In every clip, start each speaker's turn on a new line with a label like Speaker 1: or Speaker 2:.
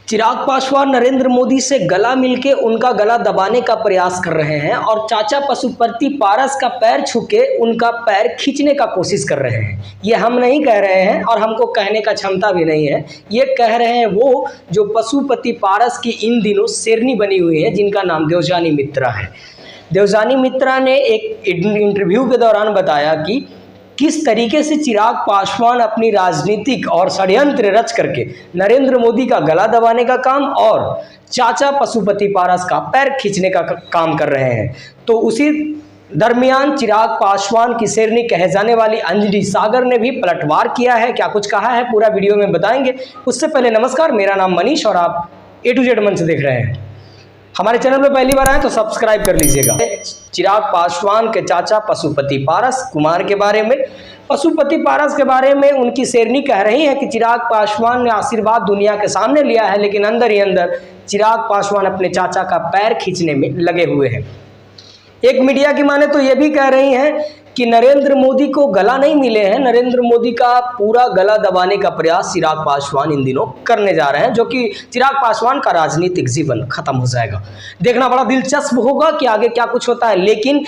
Speaker 1: चिराग पासवान नरेंद्र मोदी से गला मिलके उनका गला दबाने का प्रयास कर रहे हैं और चाचा पशुपति पारस का पैर छूके उनका पैर खींचने का कोशिश कर रहे हैं। ये हम नहीं कह रहे हैं और हमको कहने का क्षमता भी नहीं है। ये कह रहे हैं वो जो पशुपति पारस की इन दिनों शेरनी बनी हुई है, जिनका नाम देवजानी मित्रा है। देवजानी मित्रा ने एक इंटरव्यू के दौरान बताया कि किस तरीके से चिराग पासवान अपनी राजनीतिक और षड्यंत्र रच करके नरेंद्र मोदी का गला दबाने का काम और चाचा पशुपति पारस का पैर खींचने का काम कर रहे हैं। तो उसी दरमियान चिराग पासवान की शेरनी कहे जाने वाली अंजलि सागर ने भी पलटवार किया है। क्या कुछ कहा है पूरा वीडियो में बताएंगे। उससे पहले नमस्कार, मेरा नाम मनीष और आप A to Z मंच देख रहे हैं। हमारे चैनल में पहली बार आए तो सब्सक्राइब कर लीजिएगा। चिराग पासवान के चाचा पशुपति पारस कुमार के बारे में, पशुपति पारस के बारे में उनकी शेरनी कह रही है कि चिराग पासवान ने आशीर्वाद दुनिया के सामने लिया है, लेकिन अंदर ही अंदर चिराग पासवान अपने चाचा का पैर खींचने में लगे हुए हैं। एक मीडिया की माने तो ये भी कह रही हैं कि नरेंद्र मोदी को गला नहीं मिले हैं, नरेंद्र मोदी का पूरा गला दबाने का प्रयास चिराग पासवान इन दिनों करने जा रहे हैं, जो कि चिराग पासवान का राजनीतिक जीवन खत्म हो जाएगा। देखना बड़ा दिलचस्प होगा कि आगे क्या कुछ होता है। लेकिन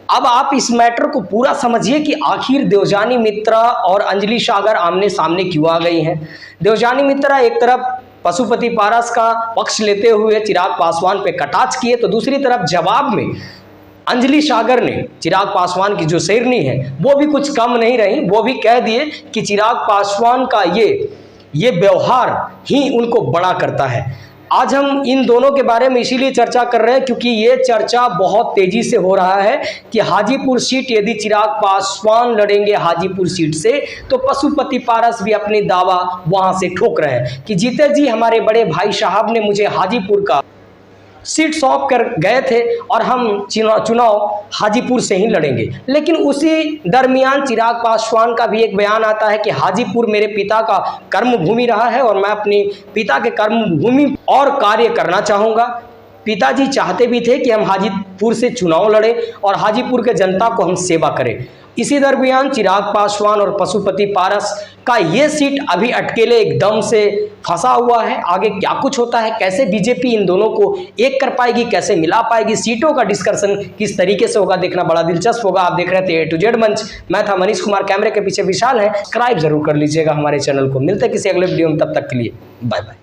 Speaker 1: अब आप इस मैटर को पूरा समझिए कि आखिर देवजानी मित्रा और अंजलि सागर आमने सामने क्यों आ गई हैं। देवजानी मित्रा एक तरफ पशुपति पारस का पक्ष लेते हुए चिराग पासवान पे कटाक्ष किए, तो दूसरी तरफ जवाब में अंजलि सागर ने चिराग पासवान की जो शेरनी है वो भी कुछ कम नहीं रही। वो भी कह दिए कि चिराग पासवान का ये व्यवहार ही उनको बड़ा करता है। आज हम इन दोनों के बारे में इसीलिए चर्चा कर रहे हैं क्योंकि ये चर्चा बहुत तेजी से हो रहा है कि हाजीपुर सीट यदि चिराग पासवान लड़ेंगे हाजीपुर सीट से, तो पशुपति पारस भी अपनी दावा वहां से ठोक रहे हैं कि जीते जी हमारे बड़े भाई साहब ने मुझे हाजीपुर का सीट सौंप कर गए थे और हम चुनाव हाजीपुर से ही लड़ेंगे। लेकिन उसी दरमियान चिराग पासवान का भी एक बयान आता है कि हाजीपुर मेरे पिता का कर्मभूमि रहा है और मैं अपनी पिता के कर्मभूमि और कार्य करना चाहूँगा। पिताजी चाहते भी थे कि हम हाजीपुर से चुनाव लड़ें और हाजीपुर के जनता को हम सेवा करें। इसी दरमियान चिराग पासवान और पशुपति पारस का ये सीट अभी अटकेले एकदम से फंसा हुआ है। आगे क्या कुछ होता है, कैसे बीजेपी इन दोनों को एक कर पाएगी, कैसे मिला पाएगी, सीटों का डिस्कशन किस तरीके से होगा, देखना बड़ा दिलचस्प होगा। आप देख रहे थे A to Z मंच। मैं था मनीष कुमार, कैमरे के पीछे विशाल है। सब्सक्राइब जरूर कर लीजिएगा हमारे चैनल को। मिलते हैं किसी अगले वीडियो में, तब तक के लिए बाय बाय।